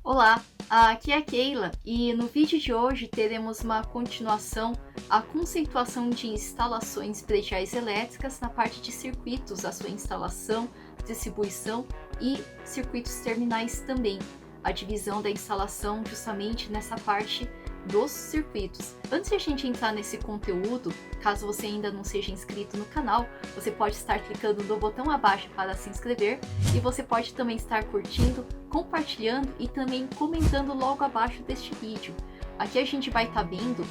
Olá, aqui é a Keila e no vídeo de hoje teremos uma continuação à conceituação de instalações prediais elétricas na parte de circuitos, a sua instalação, distribuição e circuitos terminais também. A divisão da instalação justamente nessa parte dos circuitos. Antes de a gente entrar nesse conteúdo, caso você ainda não seja inscrito no canal, você pode estar clicando no botão abaixo para se inscrever e você pode também estar curtindo, compartilhando e também comentando logo abaixo deste vídeo. Aqui a gente vai estar vendo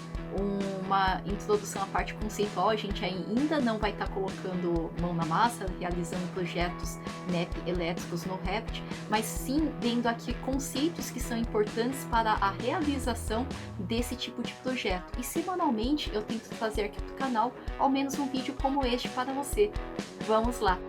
uma introdução à parte conceitual, a gente ainda não vai estar colocando mão na massa, realizando projetos NEP elétricos no Revit, mas sim vendo aqui conceitos que são importantes para a realização desse tipo de projeto. E semanalmente eu tento fazer aqui no canal ao menos um vídeo como este para você. Vamos lá!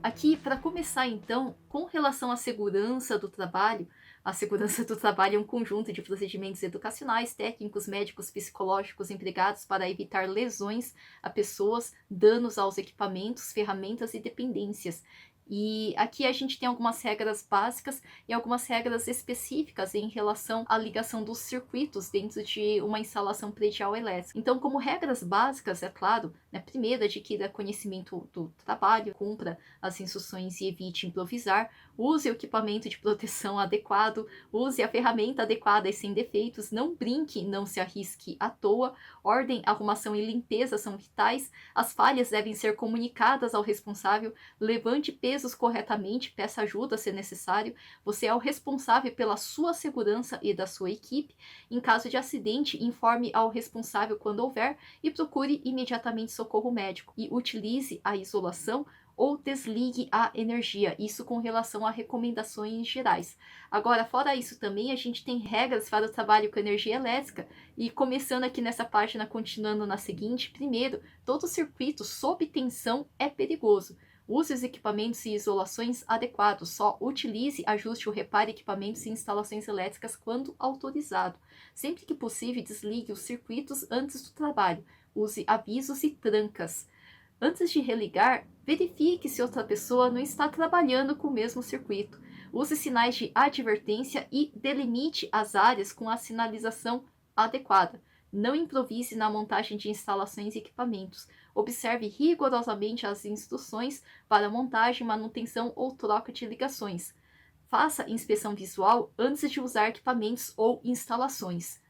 Aqui, para começar então, com relação à segurança do trabalho, a segurança do trabalho é um conjunto de procedimentos educacionais, técnicos, médicos, psicológicos empregados para evitar lesões a pessoas, danos aos equipamentos, ferramentas e dependências. E aqui a gente tem algumas regras básicas e algumas regras específicas em relação à ligação dos circuitos dentro de uma instalação predial elétrica. Então, como regras básicas, é claro, primeiro, adquira conhecimento do trabalho, cumpra as instruções e evite improvisar, use o equipamento de proteção adequado, use a ferramenta adequada e sem defeitos, não brinque, não se arrisque à toa, ordem, arrumação e limpeza são vitais, as falhas devem ser comunicadas ao responsável, levante pesos corretamente, peça ajuda se necessário, você é o responsável pela sua segurança e da sua equipe, em caso de acidente, informe ao responsável quando houver e procure imediatamente socorro médico e utilize a isolação ou desligue a energia, isso com relação a recomendações gerais. Agora, fora isso também, a gente tem regras para o trabalho com energia elétrica, e começando aqui nessa página, continuando na seguinte, primeiro, todo circuito sob tensão é perigoso. Use os equipamentos e isolações adequados, só utilize, ajuste ou repare equipamentos e instalações elétricas quando autorizado. Sempre que possível, desligue os circuitos antes do trabalho, use avisos e trancas. Antes de religar, verifique se outra pessoa não está trabalhando com o mesmo circuito. Use sinais de advertência e delimite as áreas com a sinalização adequada. Não improvise na montagem de instalações e equipamentos. Observe rigorosamente as instruções para montagem, manutenção ou troca de ligações. Faça inspeção visual antes de usar equipamentos ou instalações.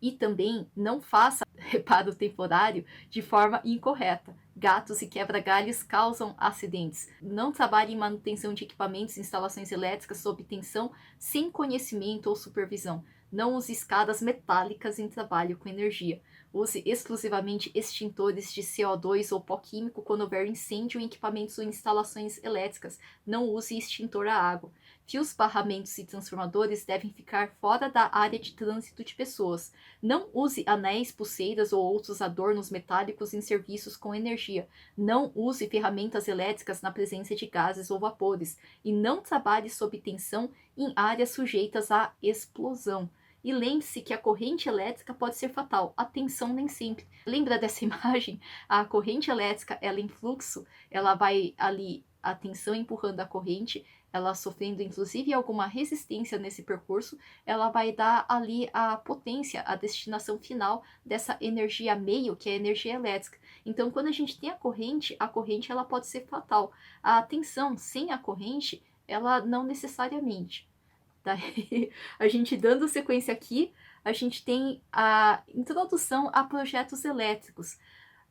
E também não faça reparo temporário de forma incorreta. Gatos e quebra-galhos causam acidentes. Não trabalhe em manutenção de equipamentos e instalações elétricas sob tensão sem conhecimento ou supervisão. Não use escadas metálicas em trabalho com energia. Use exclusivamente extintores de CO2 ou pó químico quando houver incêndio em equipamentos ou instalações elétricas. Não use extintor a água. Fios, barramentos e transformadores devem ficar fora da área de trânsito de pessoas. Não use anéis, pulseiras ou outros adornos metálicos em serviços com energia. Não use ferramentas elétricas na presença de gases ou vapores. E não trabalhe sob tensão em áreas sujeitas à explosão. E lembre-se que a corrente elétrica pode ser fatal, a tensão nem sempre. Lembra dessa imagem? A corrente elétrica, ela em fluxo, ela vai ali, a tensão empurrando a corrente, ela sofrendo inclusive alguma resistência nesse percurso, ela vai dar ali a potência, a destinação final dessa energia meio, que é a energia elétrica. Então, quando a gente tem a corrente ela pode ser fatal. A tensão sem a corrente, ela não necessariamente. Daí, a gente dando sequência aqui, a gente tem a introdução a projetos elétricos.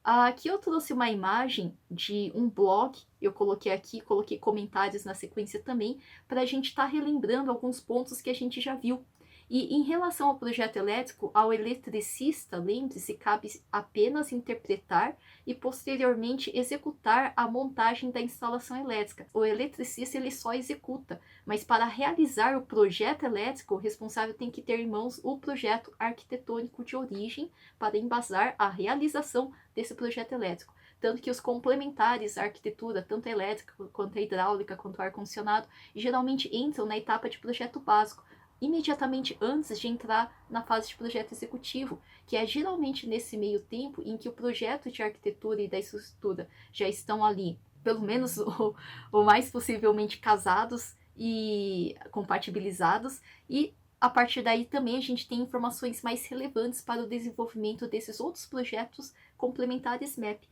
Aqui eu trouxe uma imagem de um blog, eu coloquei aqui, coloquei comentários na sequência também, para a gente estar relembrando alguns pontos que a gente já viu. E em relação ao projeto elétrico, ao eletricista, lembre-se, cabe apenas interpretar e posteriormente executar a montagem da instalação elétrica. O eletricista ele só executa, mas para realizar o projeto elétrico, o responsável tem que ter em mãos o projeto arquitetônico de origem para embasar a realização desse projeto elétrico. Tanto que os complementares à arquitetura, tanto a elétrica quanto a hidráulica, quanto o ar-condicionado, geralmente entram na etapa de projeto básico. imediatamente antes de entrar na fase de projeto executivo, que é geralmente nesse meio tempo em que o projeto de arquitetura e da estrutura já estão ali, pelo menos o mais possivelmente casados e compatibilizados, e a partir daí também a gente tem informações mais relevantes para o desenvolvimento desses outros projetos complementares MAP.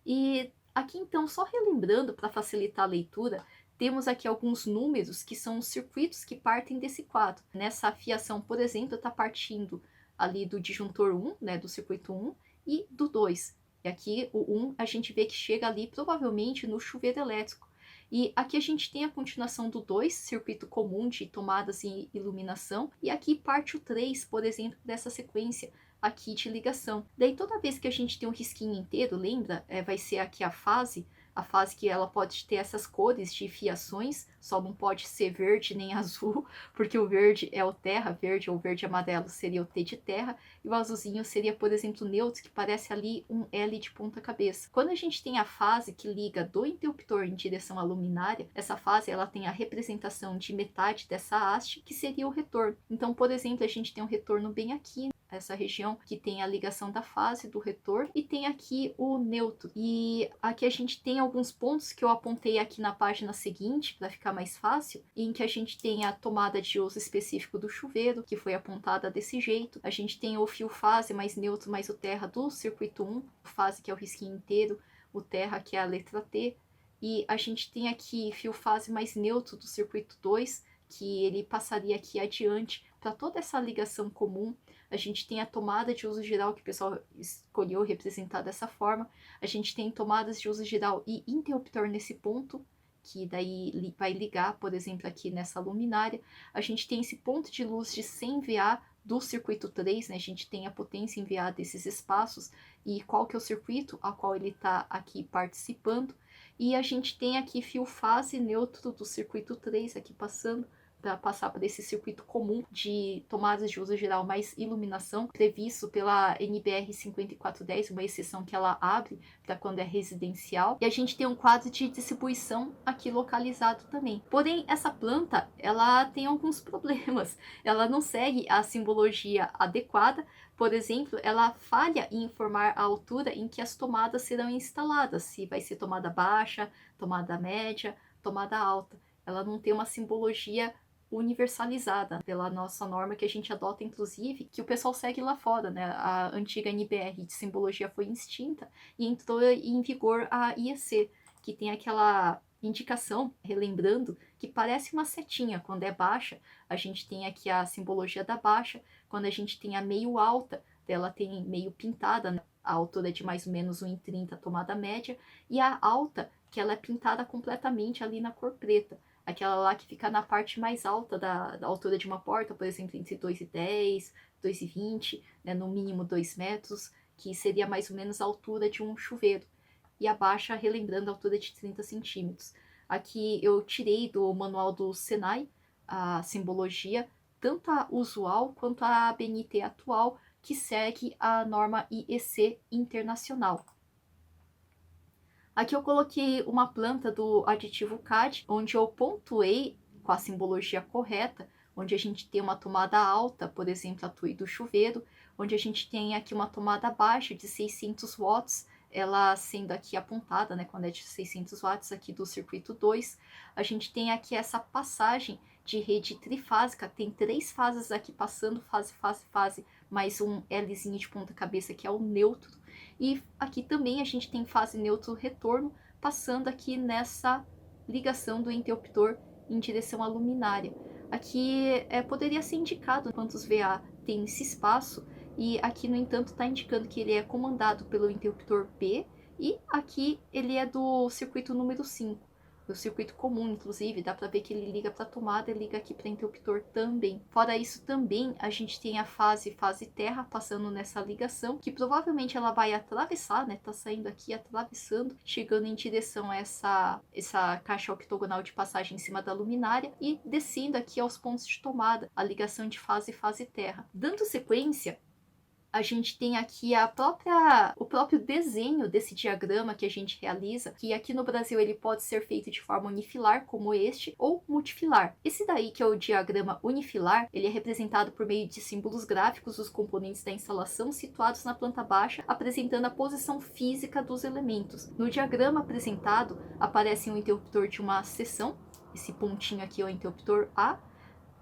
E aqui então, só relembrando para facilitar a leitura, temos aqui alguns números que são os circuitos que partem desse quadro. Nessa fiação, por exemplo, está partindo ali do disjuntor 1, né, do circuito 1, e do 2. E aqui o 1 a gente vê que chega ali provavelmente no chuveiro elétrico. E aqui a gente tem a continuação do 2, circuito comum de tomadas e iluminação, e aqui parte o 3, por exemplo, dessa sequência aqui de ligação. Daí toda vez que a gente tem um risquinho inteiro, lembra? Vai ser aqui a fase que ela pode ter essas cores de fiações, só não pode ser verde nem azul, porque o verde é o terra, verde ou verde amarelo seria o T de terra, e o azulzinho seria, por exemplo, neutro, que parece ali um L de ponta cabeça. Quando a gente tem a fase que liga do interruptor em direção à luminária, essa fase ela tem a representação de metade dessa haste, que seria o retorno. Então, por exemplo, a gente tem um retorno bem aqui, essa região que tem a ligação da fase do retorno, e tem aqui o neutro. E aqui a gente tem alguns pontos que eu apontei aqui na página seguinte para ficar mais fácil, em que a gente tem a tomada de uso específico do chuveiro, que foi apontada desse jeito. A gente tem o fio fase mais neutro mais o terra do circuito 1, fase que é o risquinho inteiro, o terra que é a letra T, e a gente tem aqui fio fase mais neutro do circuito 2, que ele passaria aqui adiante para toda essa ligação comum. A gente tem a tomada de uso geral, que o pessoal escolheu representar dessa forma. A gente tem tomadas de uso geral e interruptor nesse ponto, que daí vai ligar, por exemplo, aqui nessa luminária. A gente tem esse ponto de luz de 100 VA do circuito 3, né? A gente tem a potência em VA desses espaços e qual que é o circuito a qual ele está aqui participando. E a gente tem aqui fio fase neutro do circuito 3 aqui passando, para passar para esse circuito comum de tomadas de uso geral mais iluminação, previsto pela NBR 5410, uma exceção que ela abre para quando é residencial. E a gente tem um quadro de distribuição aqui localizado também. Porém, essa planta, ela tem alguns problemas. Ela não segue a simbologia adequada. Por exemplo, ela falha em informar a altura em que as tomadas serão instaladas, se vai ser tomada baixa, tomada média, tomada alta. Ela não tem uma simbologia universalizada pela nossa norma que a gente adota, inclusive, que o pessoal segue lá fora, né? A antiga NBR de simbologia foi extinta e entrou em vigor a IEC, que tem aquela indicação, relembrando, que parece uma setinha. Quando é baixa, a gente tem aqui a simbologia da baixa. Quando a gente tem a meio alta, ela tem meio pintada, né? A altura de mais ou menos 1,30 tomada média, e a alta, que ela é pintada completamente ali na cor preta. Aquela lá que fica na parte mais alta da altura de uma porta, por exemplo, entre 2,10, 2,20, né, no mínimo 2 metros, que seria mais ou menos a altura de um chuveiro. E a baixa, relembrando, a altura de 30 centímetros. Aqui eu tirei do manual do Senai a simbologia, tanto a usual quanto a ABNT atual, que segue a norma IEC internacional. Aqui eu coloquei uma planta do aditivo CAD, onde eu pontuei com a simbologia correta, onde a gente tem uma tomada alta, por exemplo, a TUI do chuveiro, onde a gente tem aqui uma tomada baixa de 600 watts, ela sendo aqui apontada, né, quando é de 600 watts aqui do circuito 2. A gente tem aqui essa passagem de rede trifásica, tem 3 fases aqui passando, fase, mais um Lzinho de ponta cabeça que é o neutro. E aqui também a gente tem fase neutro retorno, passando aqui nessa ligação do interruptor em direção à luminária. Aqui poderia ser indicado quantos VA tem nesse espaço, e aqui, no entanto, está indicando que ele é comandado pelo interruptor B, e aqui ele é do circuito número 5. O circuito comum, inclusive, dá para ver que ele liga para a tomada e liga aqui para o interruptor também. Fora isso, também a gente tem a fase terra passando nessa ligação, que provavelmente ela vai atravessar, né? Tá saindo aqui, atravessando, chegando em direção a essa caixa octogonal de passagem em cima da luminária e descendo aqui aos pontos de tomada, a ligação de fase terra. Dando sequência, a gente tem aqui o próprio desenho desse diagrama que a gente realiza, que aqui no Brasil ele pode ser feito de forma unifilar, como este, ou multifilar. Esse daí, que é o diagrama unifilar, ele é representado por meio de símbolos gráficos dos componentes da instalação situados na planta baixa, apresentando a posição física dos elementos. No diagrama apresentado, aparece um interruptor de uma seção, esse pontinho aqui é o interruptor A,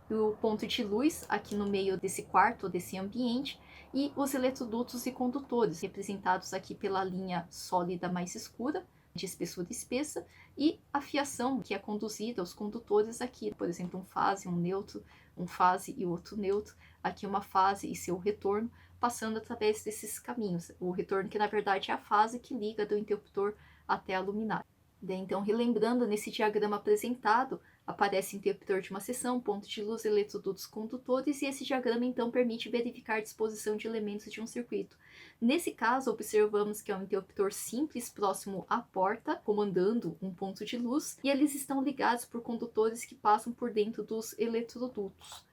e o ponto de luz aqui no meio desse quarto, desse ambiente, e os eletrodutos e condutores, representados aqui pela linha sólida mais escura, de espessura espessa, e a fiação que é conduzida aos condutores aqui, por exemplo, um fase, um neutro, um fase e outro neutro, aqui uma fase e seu retorno, passando através desses caminhos. O retorno que na verdade é a fase que liga do interruptor até a luminária. Então, relembrando, nesse diagrama apresentado, aparece interruptor de uma seção, ponto de luz, eletrodutos, condutores, e esse diagrama então permite verificar a disposição de elementos de um circuito. Nesse caso, observamos que é um interruptor simples próximo à porta, comandando um ponto de luz, e eles estão ligados por condutores que passam por dentro dos eletrodutos.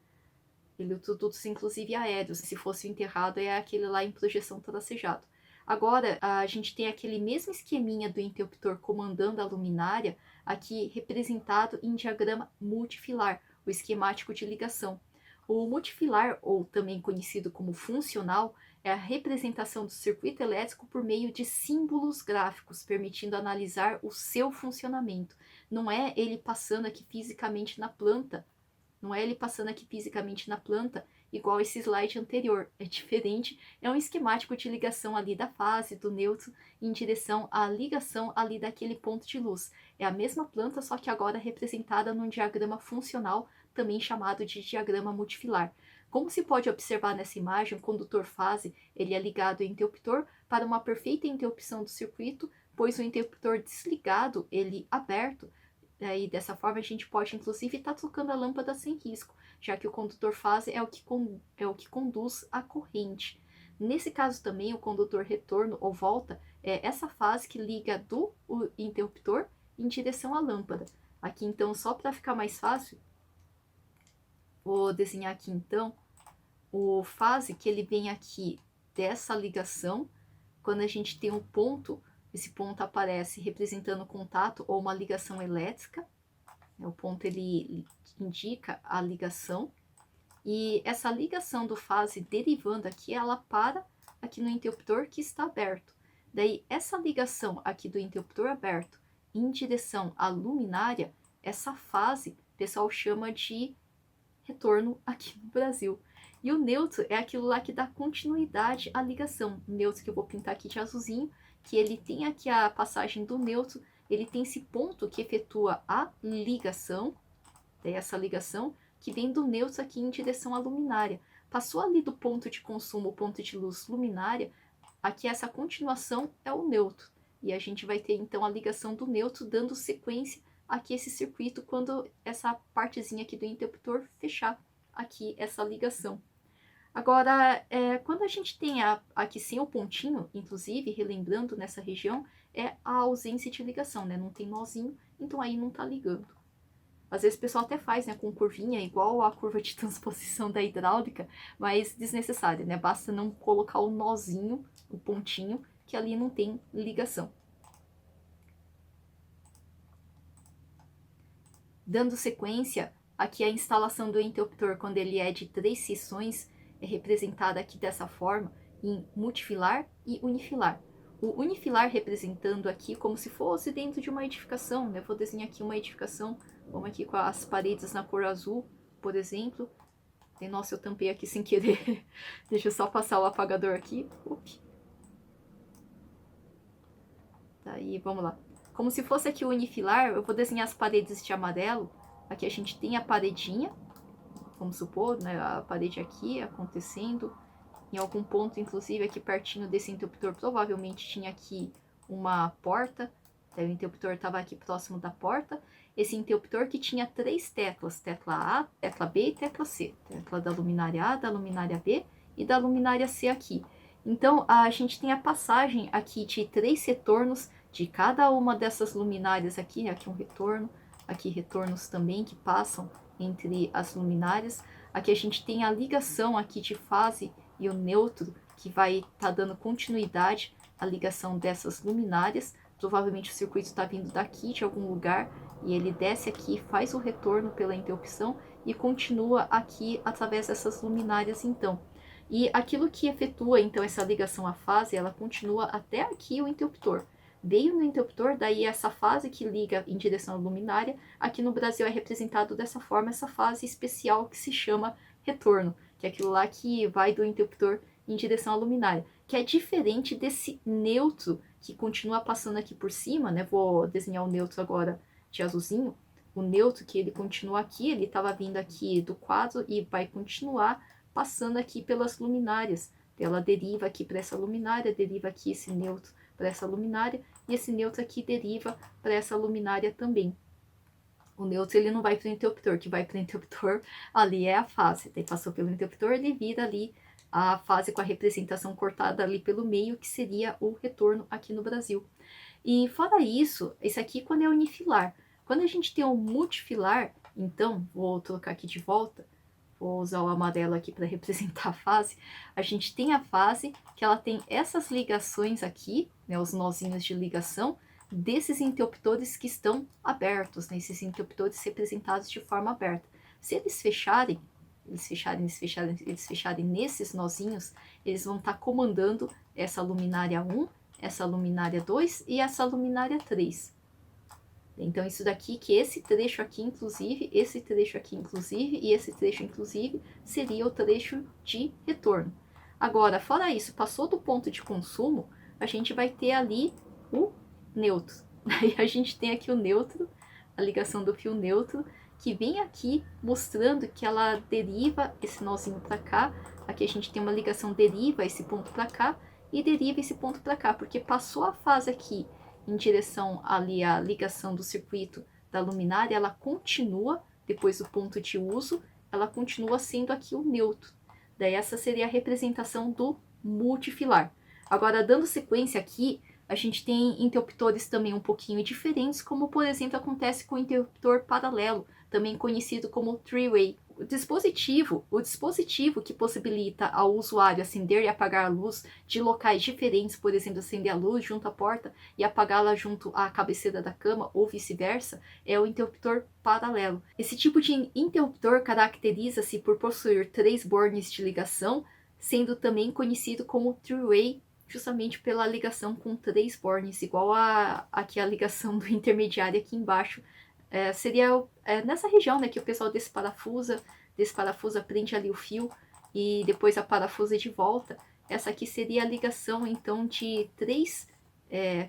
Eletrodutos, inclusive aéreos. Se fosse enterrado, é aquele lá em projeção tracejado. Agora, a gente tem aquele mesmo esqueminha do interruptor comandando a luminária, aqui representado em diagrama multifilar, o esquemático de ligação. O multifilar, ou também conhecido como funcional, é a representação do circuito elétrico por meio de símbolos gráficos, permitindo analisar o seu funcionamento. Não é ele passando aqui fisicamente na planta, igual esse slide anterior. É diferente, é um esquemático de ligação ali da fase, do neutro, em direção à ligação ali daquele ponto de luz. É a mesma planta, só que agora representada num diagrama funcional, também chamado de diagrama multifilar. Como se pode observar nessa imagem, o condutor fase ele é ligado ao interruptor para uma perfeita interrupção do circuito, pois o interruptor desligado, ele aberto, e dessa forma a gente pode inclusive estar trocando a lâmpada sem risco, já que o condutor fase é o que conduz a corrente. Nesse caso também, o condutor retorno ou volta é essa fase que liga do interruptor em direção à lâmpada. Aqui então, só para ficar mais fácil, vou desenhar aqui então o fase que ele vem aqui dessa ligação, quando a gente tem um ponto. Esse ponto aparece representando contato ou uma ligação elétrica. O ponto ele indica a ligação. E essa ligação do fase derivando aqui, ela para aqui no interruptor que está aberto. Daí, essa ligação aqui do interruptor aberto em direção à luminária, essa fase, o pessoal chama de retorno aqui no Brasil. E o neutro é aquilo lá que dá continuidade à ligação. O neutro que eu vou pintar aqui de azulzinho, que ele tem aqui a passagem do neutro, ele tem esse ponto que efetua a ligação, daí essa ligação que vem do neutro aqui em direção à luminária. Passou ali do ponto de consumo, o ponto de luz luminária, aqui essa continuação é o neutro. E a gente vai ter então a ligação do neutro dando sequência aqui esse circuito quando essa partezinha aqui do interruptor fechar aqui essa ligação. Agora, quando a gente tem aqui sem o pontinho, inclusive, relembrando nessa região, é a ausência de ligação, né? Não tem nozinho, então aí não tá ligando. Às vezes o pessoal até faz, né, com curvinha, igual a curva de transposição da hidráulica, mas desnecessário, né? Basta não colocar o nozinho, o pontinho, que ali não tem ligação. Dando sequência, aqui a instalação do interruptor, quando ele é de 3 seções, é representada aqui dessa forma, em multifilar e unifilar. O unifilar representando aqui como se fosse dentro de uma edificação, né? Vou desenhar aqui uma edificação, vamos aqui com as paredes na cor azul, por exemplo. E, nossa, eu tampei aqui sem querer. Deixa eu só passar o apagador aqui. Ups. Daí, vamos lá. Como se fosse aqui o unifilar, eu vou desenhar as paredes de amarelo. Aqui a gente tem a paredinha, vamos supor, né, a parede aqui acontecendo. Em algum ponto, inclusive, aqui pertinho desse interruptor, provavelmente tinha aqui uma porta. O interruptor estava aqui próximo da porta. Esse interruptor que tinha 3 teclas, tecla A, tecla B e tecla C. Tecla da luminária A, da luminária B e da luminária C aqui. Então, a gente tem a passagem aqui de 3 retornos de cada uma dessas luminárias aqui, né? Aqui um retorno, aqui retornos também que passam entre as luminárias. Aqui a gente tem a ligação aqui de fase e o neutro, que vai estar dando continuidade à ligação dessas luminárias. Provavelmente o circuito está vindo daqui de algum lugar e ele desce aqui, faz o retorno pela interrupção e continua aqui através dessas luminárias então. E aquilo que efetua então essa ligação à fase, ela continua até aqui o interruptor. Veio no interruptor, daí essa fase que liga em direção à luminária, aqui no Brasil é representado dessa forma, essa fase especial que se chama retorno, que é aquilo lá que vai do interruptor em direção à luminária, que é diferente desse neutro que continua passando aqui por cima, né? Vou desenhar o neutro agora de azulzinho. O neutro que ele continua aqui, ele estava vindo aqui do quadro e vai continuar passando aqui pelas luminárias. Ela deriva aqui para essa luminária, deriva aqui esse neutro para essa luminária, e esse neutro aqui deriva para essa luminária também. O neutro ele não vai para o interruptor, que vai para o interruptor ali é a fase. Daí passou pelo interruptor, ele vira ali a fase com a representação cortada ali pelo meio, que seria o retorno aqui no Brasil. E fora isso, esse aqui quando é unifilar. Quando a gente tem um multifilar, então, vou trocar aqui de volta, vou usar o amarelo aqui para representar a fase. A gente tem a fase que ela tem essas ligações aqui, né, os nozinhos de ligação, desses interruptores que estão abertos, né, esses interruptores representados de forma aberta. Se eles fecharem, eles fecharem nesses nozinhos, eles vão estar comandando essa luminária 1, essa luminária 2 e essa luminária 3. Então, isso daqui, que esse trecho aqui, inclusive, esse trecho aqui, inclusive, e esse trecho, inclusive, seria o trecho de retorno. Agora, fora isso, passou do ponto de consumo, a gente vai ter ali o neutro. Aí a gente tem aqui o neutro, a ligação do fio neutro, que vem aqui mostrando que ela deriva esse nozinho para cá. Aqui a gente tem uma ligação deriva esse ponto para cá e deriva esse ponto para cá, porque passou a fase aqui em direção ali à ligação do circuito da luminária, ela continua, depois do ponto de uso, ela continua sendo aqui o neutro. Daí essa seria a representação do multifilar. Agora, dando sequência aqui, a gente tem interruptores também um pouquinho diferentes, como por exemplo acontece com o interruptor paralelo, também conhecido como three-way. O dispositivo que possibilita ao usuário acender e apagar a luz de locais diferentes, por exemplo, acender a luz junto à porta e apagá-la junto à cabeceira da cama ou vice-versa, é o interruptor paralelo. Esse tipo de interruptor caracteriza-se por possuir 3 bornes de ligação, sendo também conhecido como three-way, justamente pela ligação com 3 bornes, igual aqui a ligação do intermediário aqui embaixo. Seria nessa região, né, que o pessoal desparafusa, prende ali o fio e depois a parafusa de volta. Essa aqui seria a ligação, então, de 3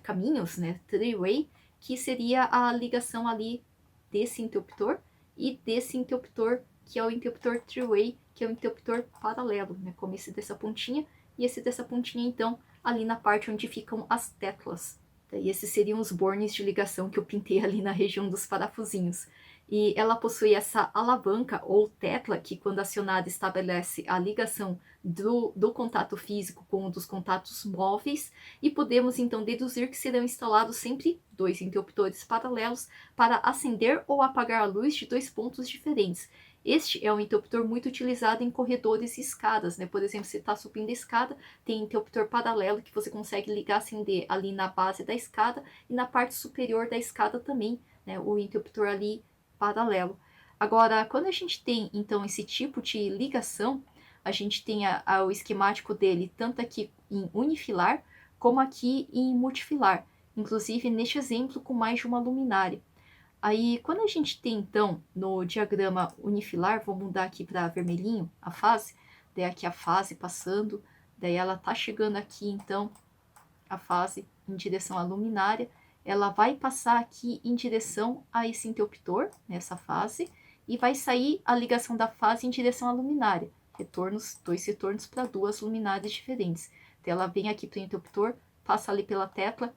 caminhos, né, three-way, que seria a ligação ali desse interruptor e desse interruptor, que é o interruptor three-way, que é o interruptor paralelo, né, como esse dessa pontinha e esse dessa pontinha, então, ali na parte onde ficam as teclas. E esses seriam os bornes de ligação que eu pintei ali na região dos parafusinhos. E ela possui essa alavanca ou tecla que, quando acionada, estabelece a ligação do contato físico com o dos contatos móveis. E podemos então deduzir que serão instalados sempre 2 interruptores paralelos para acender ou apagar a luz de 2 pontos diferentes. Este é um interruptor muito utilizado em corredores e escadas, né? Por exemplo, você está subindo a escada, tem interruptor paralelo que você consegue ligar, acender ali na base da escada e na parte superior da escada também, né? O interruptor ali paralelo. Agora, quando a gente tem, então, esse tipo de ligação, a gente tem o esquemático dele tanto aqui em unifilar, como aqui em multifilar. Inclusive, neste exemplo, com mais de uma luminária. Aí, quando a gente tem, então, no diagrama unifilar, vou mudar aqui para vermelhinho a fase, daí aqui a fase passando, daí ela tá chegando aqui, então, a fase em direção à luminária, ela vai passar aqui em direção a esse interruptor, nessa fase, e vai sair a ligação da fase em direção à luminária. Retornos, 2 retornos para 2 luminárias diferentes. Então, ela vem aqui para o interruptor, passa ali pela tecla,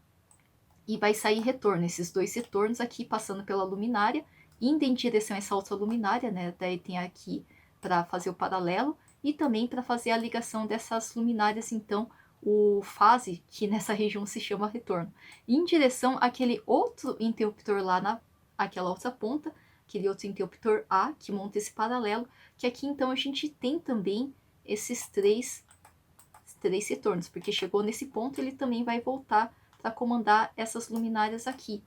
e vai sair retorno, esses 2 retornos aqui passando pela luminária, indo em direção a essa outra luminária, né? Daí tem aqui para fazer o paralelo e também para fazer a ligação dessas luminárias, então, o fase, que nessa região se chama retorno, em direção àquele outro interruptor lá naquela outra ponta, aquele outro interruptor A, que monta esse paralelo, que aqui então a gente tem também esses três 3 retornos, porque chegou nesse ponto, ele também vai voltar para comandar essas luminárias aqui.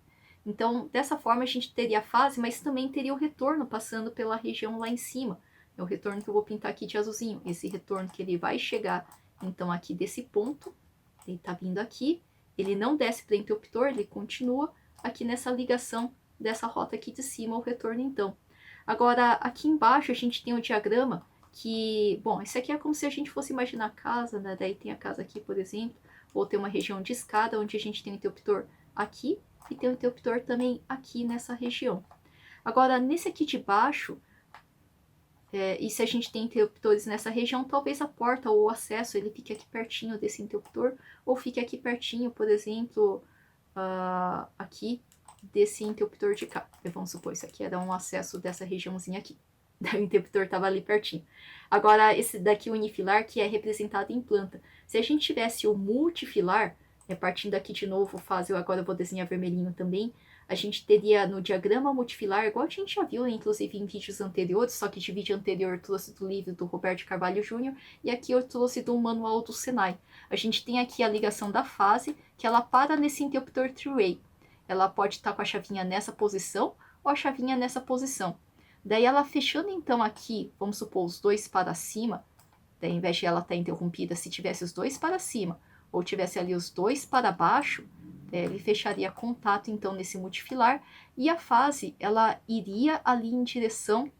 Então, dessa forma, a gente teria a fase, mas também teria o retorno passando pela região lá em cima. É o retorno que eu vou pintar aqui de azulzinho. Esse retorno que ele vai chegar, então, aqui desse ponto. Ele tá vindo aqui. Ele não desce para o interruptor, ele continua aqui nessa ligação dessa rota aqui de cima, o retorno, então. Agora, aqui embaixo, a gente tem o diagrama que... Bom, esse aqui é como se a gente fosse imaginar a casa, né? Daí tem a casa aqui, por exemplo. Ou tem uma região de escada, onde a gente tem o interruptor aqui e tem o interruptor também aqui nessa região. Agora, nesse aqui de baixo, e se a gente tem interruptores nessa região, talvez a porta ou o acesso ele fique aqui pertinho desse interruptor, ou fique aqui pertinho, por exemplo, aqui desse interruptor de cá. Vamos supor, isso aqui era um acesso dessa regiãozinha aqui. O interruptor estava ali pertinho. Agora, esse daqui, o unifilar, que é representado em planta. Se a gente tivesse o multifilar, partindo aqui de novo, agora eu vou desenhar vermelhinho também, a gente teria no diagrama multifilar, igual a gente já viu, inclusive em vídeos anteriores, só que de vídeo anterior eu trouxe do livro do Roberto Carvalho Júnior, e aqui eu trouxe do manual do Senai. A gente tem aqui a ligação da fase, que ela para nesse interruptor three-way. Ela pode estar com a chavinha nessa posição, ou a chavinha nessa posição. Daí ela fechando então aqui, vamos supor, os dois para cima, daí ao invés de ela estar interrompida, se tivesse os dois para cima, ou tivesse ali os dois para baixo, ele fecharia contato então nesse multifilar, e a fase ela iria ali em direção,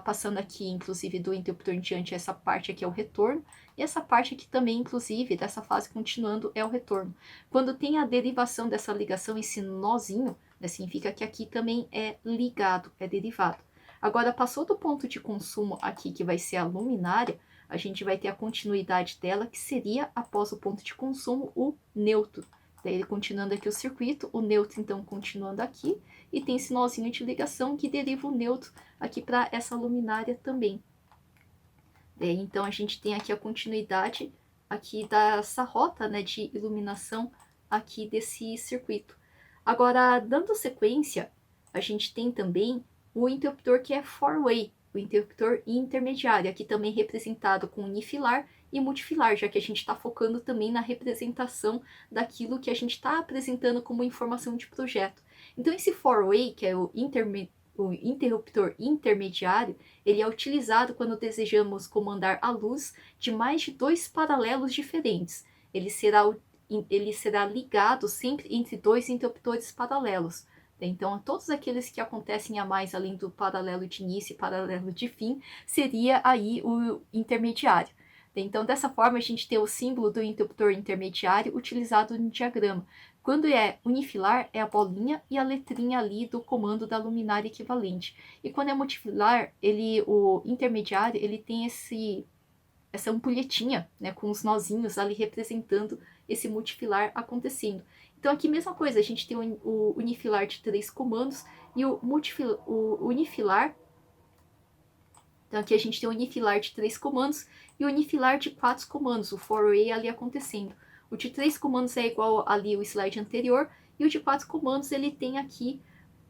passando aqui inclusive do interruptor em diante, essa parte aqui é o retorno, e essa parte aqui também inclusive dessa fase continuando é o retorno. Quando tem a derivação dessa ligação, esse nozinho, né, significa que aqui também é ligado, é derivado. Agora passou do ponto de consumo aqui, que vai ser a luminária, a gente vai ter a continuidade dela, que seria após o ponto de consumo o neutro. Daí ele continuando aqui o circuito, o neutro então continuando aqui, e tem esse nozinho de ligação que deriva o neutro aqui para essa luminária também. Daí, então a gente tem aqui a continuidade aqui dessa rota, né, de iluminação aqui desse circuito. Agora, dando sequência, a gente tem também o interruptor que é four-way, o interruptor intermediário, aqui também representado com unifilar e multifilar, já que a gente está focando também na representação daquilo que a gente está apresentando como informação de projeto. Então esse four-way, que é o interruptor intermediário, ele é utilizado quando desejamos comandar a luz de mais de 2 paralelos diferentes. Ele será ligado sempre entre 2 interruptores paralelos. Então, todos aqueles que acontecem a mais além do paralelo de início e paralelo de fim, seria aí o intermediário. Então, dessa forma, a gente tem o símbolo do interruptor intermediário utilizado no diagrama. Quando é unifilar, é a bolinha e a letrinha ali do comando da luminária equivalente. E quando é multifilar, o intermediário ele tem essa ampulhetinha, né, com os nozinhos ali representando esse multifilar acontecendo. Então aqui mesma coisa, a gente tem o unifilar de 3 comandos e o unifilar. Então aqui a gente tem o unifilar de 3 comandos e o unifilar de 4 comandos, o four-way ali acontecendo. O de 3 comandos é igual ali o slide anterior, e o de 4 comandos ele tem aqui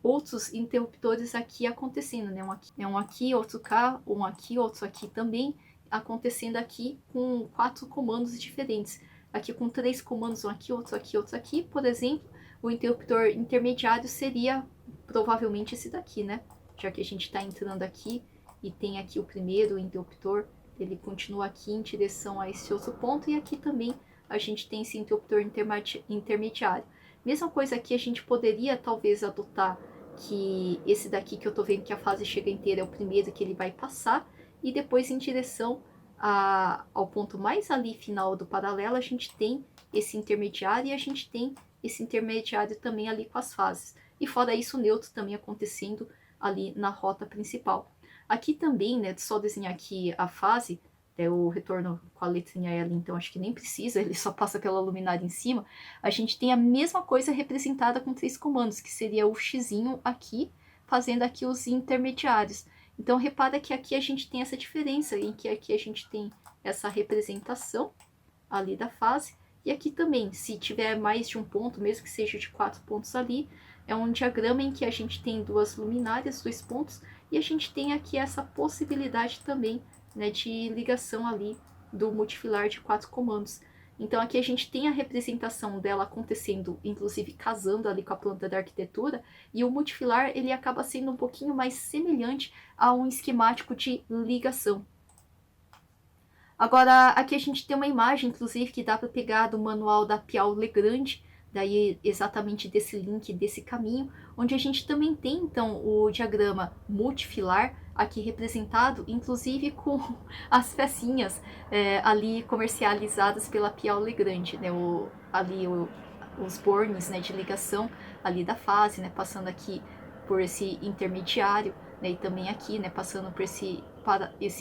outros interruptores aqui acontecendo, né? Um aqui, outro cá, um aqui, outro aqui também, acontecendo aqui com 4 comandos diferentes. Aqui com 3 comandos, um aqui, outro aqui, outro aqui, por exemplo, o interruptor intermediário seria provavelmente esse daqui, né? Já que a gente está entrando aqui e tem aqui o primeiro interruptor, ele continua aqui em direção a esse outro ponto, e aqui também a gente tem esse interruptor intermediário. Mesma coisa aqui, a gente poderia talvez adotar que esse daqui que eu tô vendo que a fase chega inteira é o primeiro que ele vai passar, e depois em direção ao ponto mais ali final do paralelo, a gente tem esse intermediário, e a gente tem esse intermediário também ali com as fases. E fora isso, o neutro também acontecendo ali na rota principal. Aqui também, né, só desenhar aqui a fase, o retorno com a letrinha L, então acho que nem precisa, ele só passa pela luminária em cima. A gente tem a mesma coisa representada com 3 comandos, que seria o xizinho aqui, fazendo aqui os intermediários. Então repara que aqui a gente tem essa diferença, em que aqui a gente tem essa representação ali da fase, e aqui também, se tiver mais de um ponto, mesmo que seja de 4 pontos ali, é um diagrama em que a gente tem 2 luminárias, 2 pontos, e a gente tem aqui essa possibilidade também, né, de ligação ali do multifilar de 4 comandos. Então aqui a gente tem a representação dela acontecendo, inclusive casando ali com a planta da arquitetura, e o multifilar ele acaba sendo um pouquinho mais semelhante a um esquemático de ligação. Agora, aqui a gente tem uma imagem, inclusive, que dá para pegar do manual da Piau-Legrand, daí exatamente desse link, desse caminho, onde a gente também tem, então, o diagrama multifilar, aqui representado, inclusive com as pecinhas ali comercializadas pela Piau-Legrand, né, os bornes, né, de ligação ali da fase, né, passando aqui por esse intermediário, né, e também aqui, né, passando por esse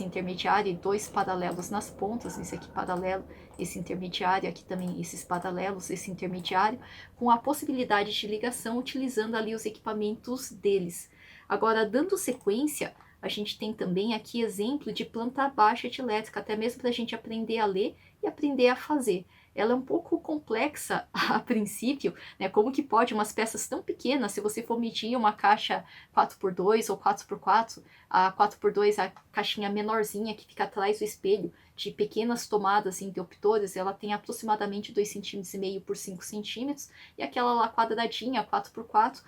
intermediário e 2 paralelos nas pontas, esse aqui paralelo, esse intermediário, aqui também esses paralelos, esse intermediário, com a possibilidade de ligação utilizando ali os equipamentos deles. Agora, dando sequência, a gente tem também aqui exemplo de planta baixa de elétrica, até mesmo para a gente aprender a ler e aprender a fazer. Ela é um pouco complexa a princípio, né? Como que pode umas peças tão pequenas, se você for medir uma caixa 4x2 ou 4x4, a 4x2, a caixinha menorzinha que fica atrás do espelho, de pequenas tomadas interruptores, ela tem aproximadamente 2,5 cm por 5 cm, e aquela lá quadradinha, 4x4,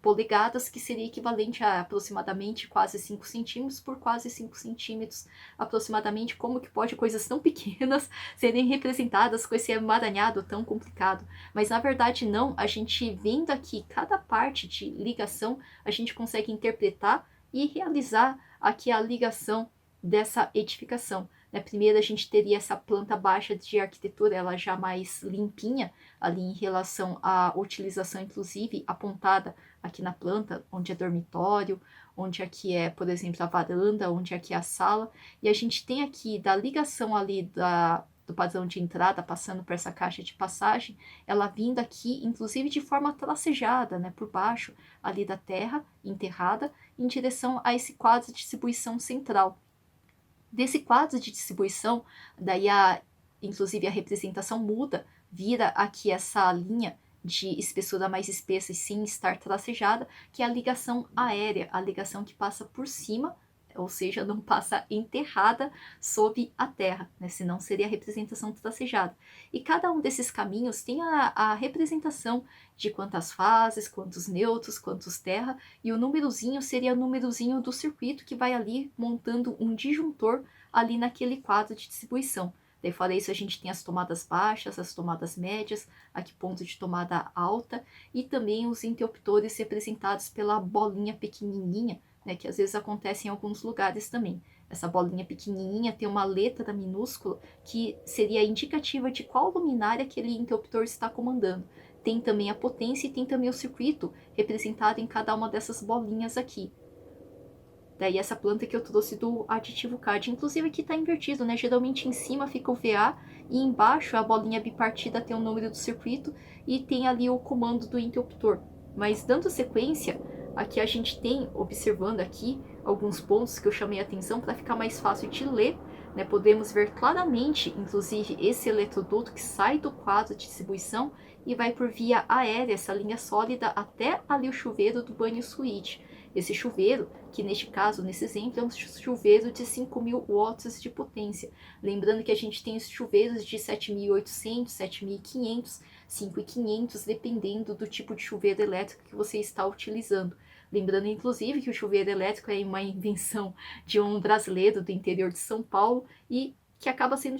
polegadas, que seria equivalente a aproximadamente quase 5 centímetros por quase 5 centímetros aproximadamente. Como que pode coisas tão pequenas serem representadas com esse emaranhado tão complicado? Mas na verdade não, a gente vendo aqui cada parte de ligação, a gente consegue interpretar e realizar aqui a ligação dessa edificação. Primeiro a gente teria essa planta baixa de arquitetura, ela já mais limpinha ali em relação à utilização, inclusive apontada aqui na planta, onde é dormitório, onde aqui é, por exemplo, a varanda, onde aqui é a sala, e a gente tem aqui da ligação ali do padrão de entrada, passando por essa caixa de passagem, ela vindo aqui, inclusive de forma tracejada, né, por baixo ali da terra, enterrada, em direção a esse quadro de distribuição central. Desse quadro de distribuição, daí inclusive a representação muda, vira aqui essa linha de espessura mais espessa e sem estar tracejada, que é a ligação aérea, a ligação que passa por cima, ou seja, não passa enterrada sob a terra, né? Senão seria a representação tracejada. E cada um desses caminhos tem a representação de quantas fases, quantos neutros, quantos terra, e o númerozinho seria o númerozinho do circuito que vai ali montando um disjuntor ali naquele quadro de distribuição. Daí fora isso, a gente tem as tomadas baixas, as tomadas médias, aqui ponto de tomada alta, e também os interruptores representados pela bolinha pequenininha, né, que às vezes acontece em alguns lugares também. Essa bolinha pequenininha tem uma letra minúscula que seria indicativa de qual luminária aquele interruptor está comandando. Tem também a potência e tem também o circuito representado em cada uma dessas bolinhas aqui. Daí essa planta que eu trouxe do aditivo CAD. Inclusive aqui está invertido, né? Geralmente em cima fica o VA e embaixo a bolinha bipartida tem o número do circuito e tem ali o comando do interruptor. Mas dando sequência, aqui a gente tem, observando aqui, alguns pontos que eu chamei a atenção para ficar mais fácil de ler, né? Podemos ver claramente, inclusive, esse eletroduto que sai do quadro de distribuição e vai por via aérea, essa linha sólida, até ali o chuveiro do banho suíte. Esse chuveiro, que neste caso, nesse exemplo, é um chuveiro de 5.000 watts de potência. Lembrando que a gente tem os chuveiros de 7.800, 7.500, 5.500, dependendo do tipo de chuveiro elétrico que você está utilizando. Lembrando, inclusive, que o chuveiro elétrico é uma invenção de um brasileiro do interior de São Paulo e que acaba sendo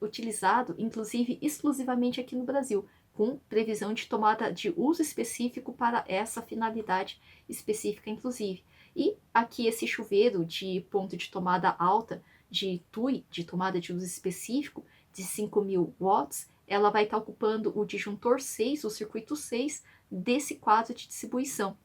utilizado, inclusive, exclusivamente aqui no Brasil, com previsão de tomada de uso específico para essa finalidade específica, inclusive. E aqui esse chuveiro de ponto de tomada alta, de TUI, de tomada de uso específico, de 5.000 watts, ela vai estar ocupando o disjuntor 6, o circuito 6, desse quadro de distribuição.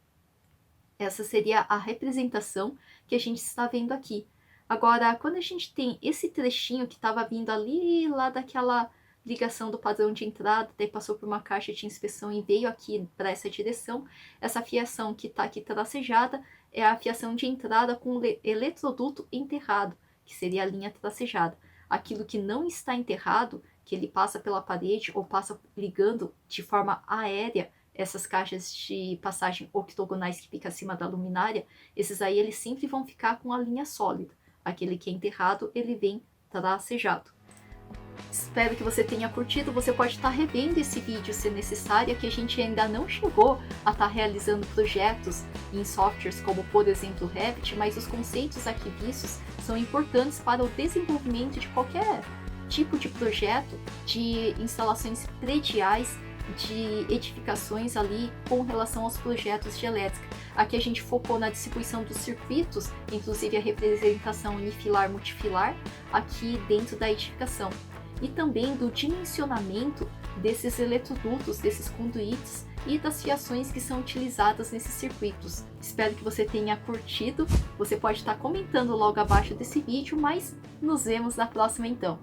Essa seria a representação que a gente está vendo aqui. Agora, quando a gente tem esse trechinho que estava vindo ali, lá daquela ligação do padrão de entrada, daí passou por uma caixa de inspeção e veio aqui para essa direção, essa fiação que está aqui tracejada é a fiação de entrada com eletroduto enterrado, que seria a linha tracejada. Aquilo que não está enterrado, que ele passa pela parede ou passa ligando de forma aérea essas caixas de passagem octogonais que fica acima da luminária, esses aí eles sempre vão ficar com a linha sólida. Aquele que é enterrado, ele vem tracejado. Espero que você tenha curtido. Você pode estar revendo esse vídeo se necessário, que a gente ainda não chegou a estar realizando projetos em softwares como, por exemplo, o Revit, mas os conceitos aqui vistos são importantes para o desenvolvimento de qualquer tipo de projeto de instalações prediais, de edificações ali com relação aos projetos de elétrica. Aqui a gente focou na distribuição dos circuitos, inclusive a representação unifilar, multifilar, aqui dentro da edificação. E também do dimensionamento desses eletrodutos, desses conduítes e das fiações que são utilizadas nesses circuitos. Espero que você tenha curtido. Você pode estar comentando logo abaixo desse vídeo, mas nos vemos na próxima então.